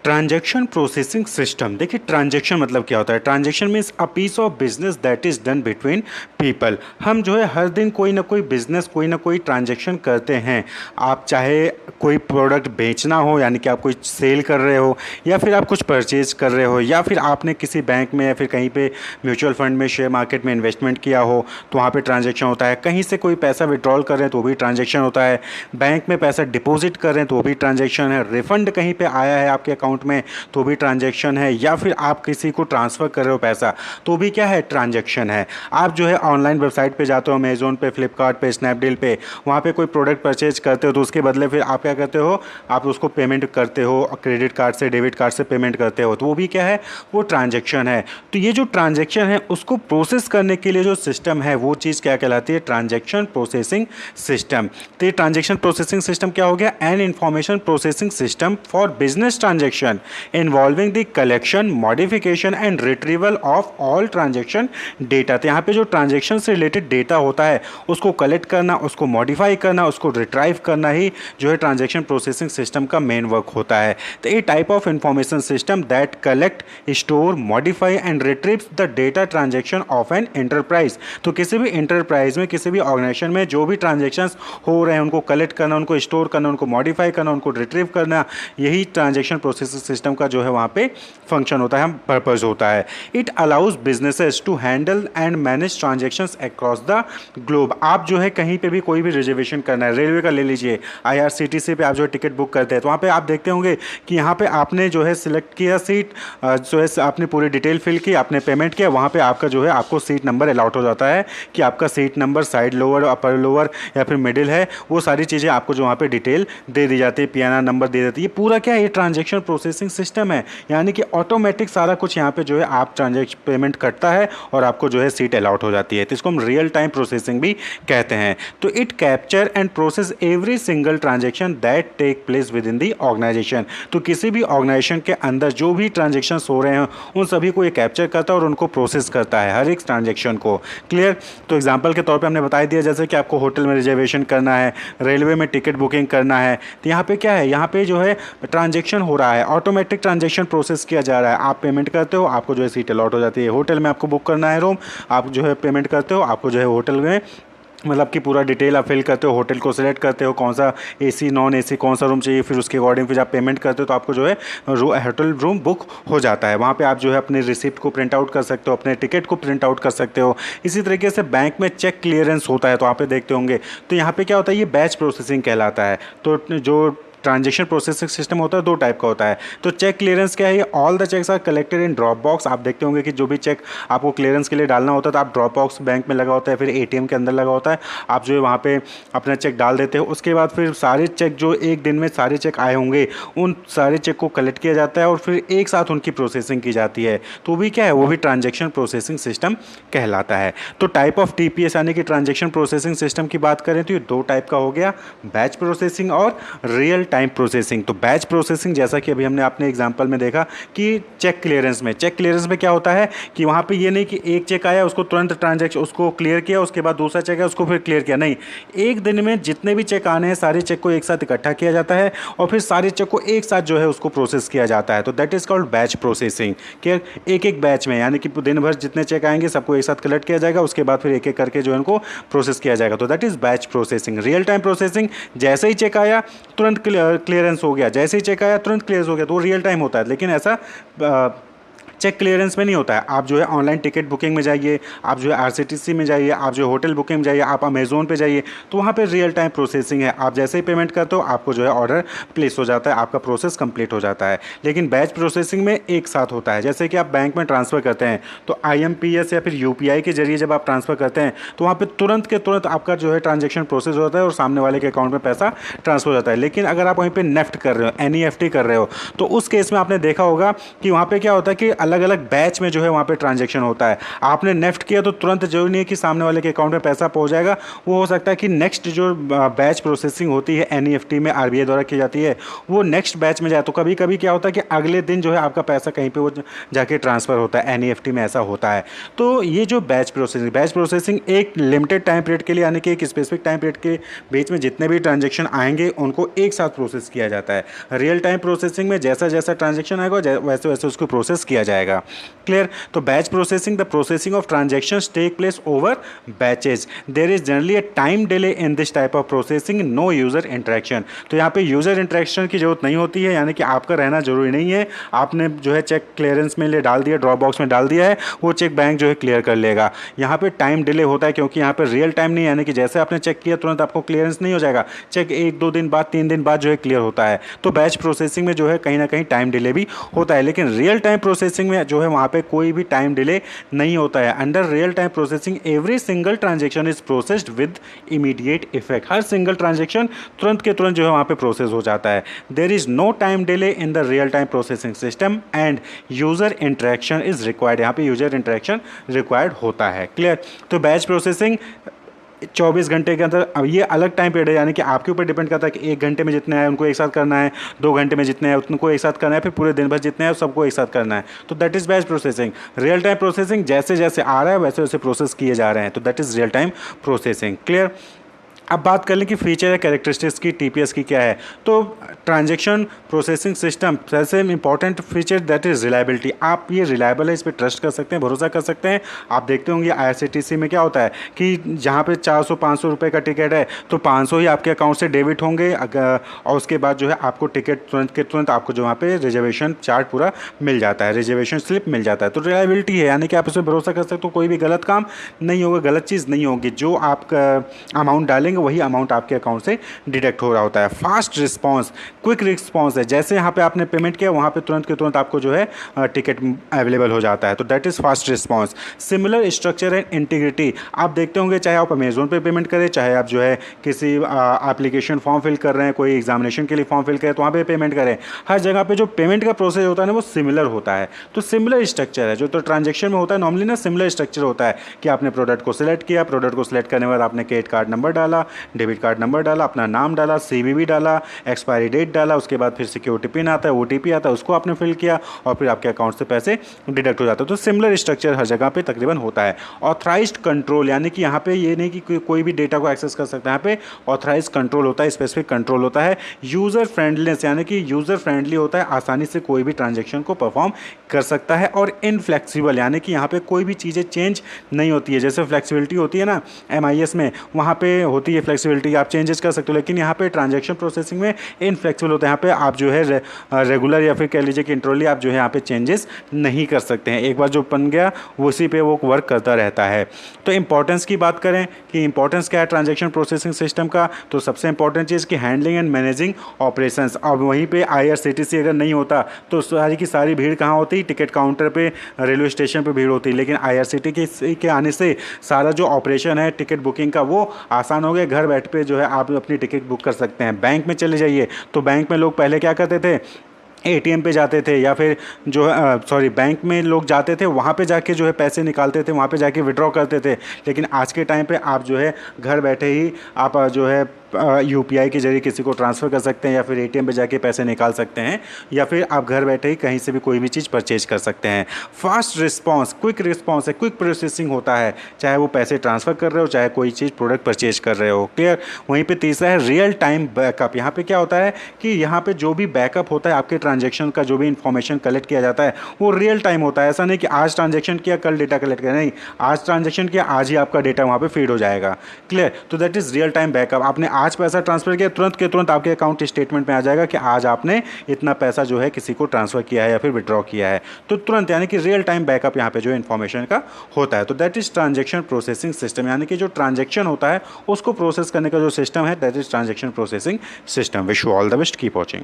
Transaction processing system. देखिए transaction मतलब क्या होता है। Transaction means a piece of business that is done between people. हम जो है हर दिन कोई ना कोई बिजनेस कोई ना कोई ट्रांजैक्शन करते हैं। आप चाहे कोई प्रोडक्ट बेचना हो यानी कि आप कोई सेल कर रहे हो, या फिर आप कुछ परचेज कर रहे हो, या फिर आपने किसी बैंक में या फिर कहीं पे म्यूचुअल फंड में शेयर मार्केट में इन्वेस्टमेंट किया हो तो वहाँ पे ट्रांजैक्शन होता है। कहीं से कोई पैसा विड्रॉल कर रहे हैं तो भी ट्रांजैक्शन होता है। बैंक में पैसा डिपॉजिट कर रहे हैं तो भी ट्रांजैक्शन है। रिफंड कहीं पे आया है आपके अकाउंट में तो भी ट्रांजैक्शन है। या फिर आप किसी को ट्रांसफ़र कर रहे हो पैसा तो भी क्या है, ट्रांजैक्शन है। आप जो है ऑनलाइन वेबसाइट पे जाते हो, अमेजोन पे, फ्लिपकार्ट पे, स्नैपडील पे, वहाँ पे कोई प्रोडक्ट परचेज करते हो तो उसके बदले फिर आप क्या करते हो, आप उसको पेमेंट करते हो, क्रेडिट कार्ड से डेबिट कार्ड से पेमेंट करते हो, तो वो भी क्या है, वो ट्रांजैक्शन है। तो ये जो ट्रांजैक्शन है उसको प्रोसेस करने के लिए जो सिस्टम है वो चीज़ क्या कहलाती है, ट्रांजैक्शन प्रोसेसिंग सिस्टम। तो ये ट्रांजैक्शन प्रोसेसिंग सिस्टम क्या हो गया, an information processing system for business transaction involving the collection, modification and retrieval of all transaction data. तो यहाँ पे जो ट्रांजैक्शन से रिलेटेड डेटा होता है उसको कलेक्ट करना, उसको मॉडिफाई करना, उसको रिट्राइव करना ही जो है ट्रांजैक्शन प्रोसेसिंग सिस्टम का मेन वर्क होता है। तो ये type of information system that collect, store, modify and retrieve the data transaction of an enterprise. तो किसी भी एंटरप्राइज में, किसी भी ऑर्गेनाइजेशन में जो भी ट्रांजैक्शंस हो रहे हैं उनको कलेक्ट करना, उनको स्टोर करना, उनको मॉडिफाई करना, उनको रिट्रीव करना, यही ट्रांजैक्शन प्रोसेसिंग सिस्टम का जो है वहाँ पे फंक्शन होता है, पर्पज़ होता है। It allows businesses to handle and manage transactions across the globe. आप जो है कहीं पे भी कोई भी रिजर्वेशन करना है, रेलवे का ले लीजिए, आईआरसीटीसी पे आप जो है टिकट बुक करते हैं तो वहाँ पे आप देखते होंगे कि यहाँ पे आपने जो है सिलेक्ट किया सीट, जो है आपने पूरी डिटेल फिल की, आपने पेमेंट किया, वहाँ पे आपका जो है आपको सीट नंबर अलॉट हो जाता है कि आपका seat number side lower, upper lower या फिर मिडिल है, वो सारी चीज़ें आपको जो वहाँ पे डिटेल दे दी जाती है, पीएनआर नंबर दे देती है। ये पूरा क्या है, ये ट्रांजैक्शन प्रोसेसिंग सिस्टम है, यानी कि ऑटोमेटिक सारा कुछ यहाँ पे जो है आप ट्रांजैक्शन पेमेंट करता है और आपको जो है सीट अलॉट हो जाती है। तो इसको हम रियल टाइम प्रोसेसिंग भी कहते हैं। तो it capture and process every single transaction that take place within the organisation. तो किसी भी ऑर्गेनाइजेशन के अंदर जो भी ट्रांजैक्शंस हो रहे हैं उन सभी को ये कैप्चर करता है और उनको प्रोसेस करता है, हर एक ट्रांजैक्शन को। क्लियर। तो एग्जाम्पल के तौर पर हमने बता दिया, जैसे कि आपको होटल में रिजर्वेशन करना है, रेलवे में टिकट बुकिंग करना है, तो यहाँ पे क्या है, यहाँ पे जो है ट्रांजैक्शन हो रहा है, ऑटोमेटिक ट्रांजैक्शन प्रोसेस किया जा रहा है। आप पेमेंट करते हो, आपको जो है सीट अलॉट हो जाती है। होटल में आपको बुक करना है रूम, आप जो है पेमेंट करते हो, आपको जो है होटल में मतलब कि पूरा डिटेल आप फिल करते हो, होटल को सिलेक्ट करते हो, कौन सा एसी नॉन एसी कौन सा रूम चाहिए, फिर उसके अकॉर्डिंग फिर आप पेमेंट करते हो तो आपको जो है होटल रूम बुक हो जाता है। वहाँ पे आप जो है अपने रिसिप्ट को प्रिंट आउट कर सकते हो, अपने टिकट को प्रिंट आउट कर सकते हो। इसी तरीके से बैंक में चेक क्लियरेंस होता है तो आप देखते होंगे, तो यहाँ पे क्या होता है, ये बैच प्रोसेसिंग कहलाता है। तो जो ट्रांजैक्शन प्रोसेसिंग सिस्टम होता है दो टाइप का होता है। तो चेक क्लियरेंस क्या है, all the cheques are collected in drop box. आप देखते होंगे कि जो भी चेक आपको क्लियरेंस के लिए डालना होता है तो आप ड्रॉप बॉक्स बैंक में लगा होता है, फिर एटीएम के अंदर लगा होता है, आप जो है वहाँ पे अपना चेक डाल देते हो। उसके बाद फिर सारे चेक जो एक दिन में सारे चेक आए होंगे उन सारे चेक को कलेक्ट किया जाता है और फिर एक साथ उनकी प्रोसेसिंग की जाती है। तो भी क्या है, वो भी ट्रांजैक्शन प्रोसेसिंग सिस्टम कहलाता है। तो टाइप ऑफ टीपीएस यानी कि ट्रांजैक्शन प्रोसेसिंग सिस्टम की बात करें तो ये दो टाइप का हो गया, बैच प्रोसेसिंग और रियल टाइम प्रोसेसिंग। तो बैच प्रोसेसिंग जैसा कि अभी हमने अपने एग्जांपल में देखा कि चेक क्लियरेंस में क्या होता है कि वहाँ पे ये नहीं कि एक चेक आया उसको तुरंत ट्रांजैक्शन उसको क्लियर किया, उसके बाद दूसरा चेक है उसको फिर क्लियर किया, नहीं, एक दिन में जितने भी चेक आने हैं सारे चेक को एक साथ इकट्ठा किया जाता है और फिर सारे चेक को एक साथ जो है उसको प्रोसेस किया जाता है। तो that is called batch processing. कि एक एक बैच में यानी कि दिन भर जितने चेक आएंगे सबको एक साथ कलेक्ट किया जाएगा, उसके बाद फिर एक एक करके जो है उनको प्रोसेस किया जाएगा। तो that is batch processing. Real time processing, जैसे ही चेक आया तुरंत क्लियरेंस हो गया, जैसे ही चेक आया तुरंत क्लियर हो गया, तो वो रियल टाइम होता है। लेकिन ऐसा चेक क्लियरेंस में नहीं होता है। आप जो है ऑनलाइन टिकट बुकिंग में जाइए, आप जो है आरसीटीसी में जाइए, आप जो होटल बुकिंग में जाइए, आप अमेजोन पे जाइए, तो वहाँ पे रियल टाइम प्रोसेसिंग है। आप जैसे ही पेमेंट करते हो आपको जो है ऑर्डर प्लेस हो जाता है, आपका प्रोसेस कंप्लीट हो जाता है। लेकिन बैच प्रोसेसिंग में एक साथ होता है। जैसे कि आप बैंक में ट्रांसफ़र करते हैं तो IMPS या फिर UPI के जरिए जब आप ट्रांसफ़र करते हैं तो वहाँ पर तुरंत के तुरंत आपका जो है ट्रांजेक्शन प्रोसेस होता है और सामने वाले के अकाउंट में पैसा ट्रांसफर हो जाता है। लेकिन अगर आप वहीं पर नेफ्ट कर रहे हो, NEFT कर रहे हो, तो उस केस में आपने देखा होगा कि वहाँ पर क्या होता है कि अलग अलग बैच में जो है वहाँ पे ट्रांजैक्शन होता है। आपने नेफ्ट किया तो तुरंत जरूरी नहीं है कि सामने वाले के अकाउंट में पैसा पहुँच जाएगा, वो हो सकता है कि नेक्स्ट जो बैच प्रोसेसिंग होती है एनईएफटी में आरबीआई द्वारा की जाती है वो नेक्स्ट बैच में जाए। तो कभी कभी क्या होता है कि अगले दिन जो है आपका पैसा कहीं पे वो जाके ट्रांसफ़र होता है, एनईएफटी में ऐसा होता है। तो ये जो बैच प्रोसेसिंग एक लिमिटेड टाइम पीरियड के लिए, यानी कि एक स्पेसिफिक टाइम पीरियड के बीच में जितने भी ट्रांजेक्शन आएंगे उनको एक साथ प्रोसेस किया जाता है। रियल टाइम प्रोसेसिंग में जैसा जैसा ट्रांजेक्शन आएगा वैसे वैसे उसको प्रोसेस किया जाएगा। क्लियर। तो batch processing, the processing of transactions take place over batches, there is generally a time delay in this type of processing, no user interaction. तो यहाँ पे यूजर इंटरेक्शन की जरूरत नहीं होती है, यानी कि आपका रहना जरूरी नहीं है। आपने जो है चेक क्लियरेंस में ले डाल दिया, ड्रॉप बॉक्स में डाल दिया है, वो चेक बैंक जो है क्लियर कर लेगा। यहाँ पे टाइम डिले होता है क्योंकि यहाँ पे रियल टाइम नहीं है, यानी कि जैसे आपने चेक किया तुरंत आपको क्लियरेंस नहीं हो जाएगा, चेक 1-2 दिन बाद 3 दिन बाद जो है क्लियर होता है। तो बैच प्रोसेसिंग में जो है कहीं ना कहीं टाइम डिले भी होता है, लेकिन रियल टाइम प्रोसेसिंग में जो है वहाँ पे कोई भी टाइम डिले नहीं होता है। Under real time processing every single transaction is processed with immediate effect, her single transaction तुरंत के तुरंत जो है वहाँ पे प्रोसेस हो जाता है। There is no time delay in the real time processing system and user interaction is required, यहाँ पे यूजर इंटरेक्शन रिक्वायर्ड होता है। क्लियर। तो बैच प्रोसेसिंग 24 घंटे के अंदर, अब ये अलग टाइम पीरियड है, यानी कि आपके ऊपर डिपेंड करता है कि 1 घंटे में जितने हैं उनको एक साथ करना है, 2 घंटे में जितने हैं उनको एक साथ करना है, फिर पूरे दिन भर जितने हैं सबको एक साथ करना है। तो that is batch processing. Real time processing जैसे जैसे आ रहा है वैसे वैसे प्रोसेस किए जा रहे हैं, तो that is real time processing. Clear. अब बात कर लें कि फीचर या कैरेक्टरिस्टिक्स की टीपीएस की क्या है। तो ट्रांजैक्शन प्रोसेसिंग सिस्टम सबसे important feature that is reliability. आप ये रिलायबल है, इस पर ट्रस्ट कर सकते हैं, भरोसा कर सकते हैं। आप देखते होंगे आईआरसीटीसी में क्या होता है कि जहाँ पे 400-500 रुपये का टिकट है तो 500 ही आपके अकाउंट से डेबिट होंगे, और उसके बाद जो है आपको टिकट तुरंत के तुरंत आपको जो वहाँ पे रिजर्वेशन चार्ट पूरा मिल जाता है, रिजर्वेशन स्लिप मिल जाता है। तो रिलायबिलिटी है, यानी कि आप उस पर भरोसा कर सकते हो, कोई भी गलत काम नहीं होगा, गलत चीज़ नहीं होगी। जो आप अमाउंट डालेंगे वही अमाउंट आपके अकाउंट से डिडक्ट हो रहा होता है। फास्ट रिस्पांस, क्विक रिस्पांस है, जैसे यहाँ पे आपने पेमेंट किया वहाँ पे तुरंत के तुरंत आपको जो है टिकट अवेलेबल हो जाता है, तो that is fast response. Similar structure and integrity, आप देखते होंगे चाहे आप अमेजोन पे पेमेंट करें, चाहे आप जो है किसी एप्लीकेशन फॉर्म फिल कर रहे हैं, कोई एग्जामिनेशन के लिए फॉर्म फिल करें तो वहाँ पे पेमेंट करें, हर जगह पे जो पेमेंट का प्रोसेस होता है ना वो सिमिलर होता है। तो सिमिलर स्ट्रक्चर है जो तो ट्रांजेक्शन में होता है नॉर्मली ना, सिमिलर स्ट्रक्चर होता है कि आपने प्रोडक्ट को सिलेक्ट किया, प्रोडक्ट को सिलेक्ट करने के बाद आपने क्रेडिट कार्ड नंबर डाला, डेबिट कार्ड नंबर डाला, अपना नाम डाला, सीवीवी डाला, एक्सपायरी डेट डाला, उसके बाद फिर सिक्योरिटी पिन आता है, ओटीपी आता है, उसको आपने फिल किया और फिर आपके अकाउंट से पैसे डिडक्ट हो जाते हैं। तो सिमिलर स्ट्रक्चर हर जगह पे तकरीबन होता है। ऑथराइज्ड कंट्रोल, यानी कि यहाँ पे ये नहीं कि कोई भी डेटा को एक्सेस कर सकता है, यहाँ पे ऑथराइज्ड कंट्रोल होता है, स्पेसिफिक कंट्रोल होता है। यूज़र फ्रेंडलीनेस, यानी कि यूज़र फ्रेंडली होता है, आसानी से कोई भी ट्रांजेक्शन को परफॉर्म कर सकता है। और इनफ्लेक्सिबल, यानी कि यहाँ पे कोई भी चीज़ें चेंज नहीं होती है। जैसे फ्लेक्सिबिलिटी होती है ना एमआईएस में, वहाँ पे होती है फ्लेक्सिबिलिटी, आप चेंजेस कर सकते हो, लेकिन यहाँ पे ट्रांजैक्शन प्रोसेसिंग में इनफ्लेक्सिबल होता है। यहाँ पे आप जो है रेगुलर या फिर कह लीजिए कि इंटरवली आप जो है यहाँ पे चेंजेस नहीं कर सकते हैं, एक बार जो बन गया उसी पे वो वर्क करता रहता है। तो इंपॉर्टेंस की बात करें कि इंपॉर्टेंस क्या है ट्रांजैक्शन प्रोसेसिंग सिस्टम का, तो सबसे इंपॉर्टेंट चीज़ कि हैंडलिंग एंड मैनेजिंग ऑपरेशंस। अब वहीं पे आईआरसीटीसी अगर नहीं होता तो सारी की सारी भीड़ कहाँ होती, टिकट काउंटर पे, रेलवे स्टेशन पे भीड़ होती, लेकिन आईआरसीटीसी के आने से सारा जो ऑपरेशन है टिकट बुकिंग का वो आसान हो गया। घर बैठ पे जो है आप अपनी टिकट बुक कर सकते हैं। बैंक में चले जाइए तो बैंक में लोग पहले क्या करते थे, एटीएम पे जाते थे या फिर जो है बैंक में लोग जाते थे, वहाँ पे जाके जो है पैसे निकालते थे, वहाँ पे जाके विड्रॉ करते थे। लेकिन आज के टाइम पे आप जो है घर बैठे ही आप जो है यूपीआई के जरिए किसी को ट्रांसफ़र कर सकते हैं या फिर एटीएम पे जाके पैसे निकाल सकते हैं, या फिर आप घर बैठे ही कहीं से भी कोई भी चीज़ परचेज कर सकते हैं। फास्ट रिस्पांस, क्विक रिस्पांस है, क्विक प्रोसेसिंग होता है, चाहे वो पैसे ट्रांसफ़र कर रहे हो चाहे कोई चीज़ प्रोडक्ट परचेज कर रहे हो। क्लियर। वहीं पे तीसरा है रियल टाइम बैकअप। यहाँ पे क्या होता है कि यहाँ पे जो भी बैकअप होता है आपके ट्रांजेक्शन का, जो भी इन्फॉर्मेशन कलेक्ट किया जाता है वो रियल टाइम होता है। ऐसा नहीं कि आज ट्रांजेक्शन किया कल डेटा कलेक्ट किया, नहीं, आज ट्रांजेक्शन किया आज ही आपका डेटा वहाँ पे फीड हो जाएगा। क्लियर। तो that is real time backup. आपने आज पैसा ट्रांसफर किया, तुरंत के तुरंत आपके अकाउंट स्टेटमेंट में आ जाएगा कि आज आपने इतना पैसा जो है किसी को ट्रांसफर किया है या फिर विड्रॉ किया है, तो तुरंत, यानी कि रियल टाइम बैकअप यहाँ पे जो इन्फॉर्मेशन का होता है। तो that is transaction processing system, यानी कि जो ट्रांजेक्शन होता है उसको प्रोसेस करने का जो सिस्टम है that is transaction processing system. Wish you all the best, keep watching.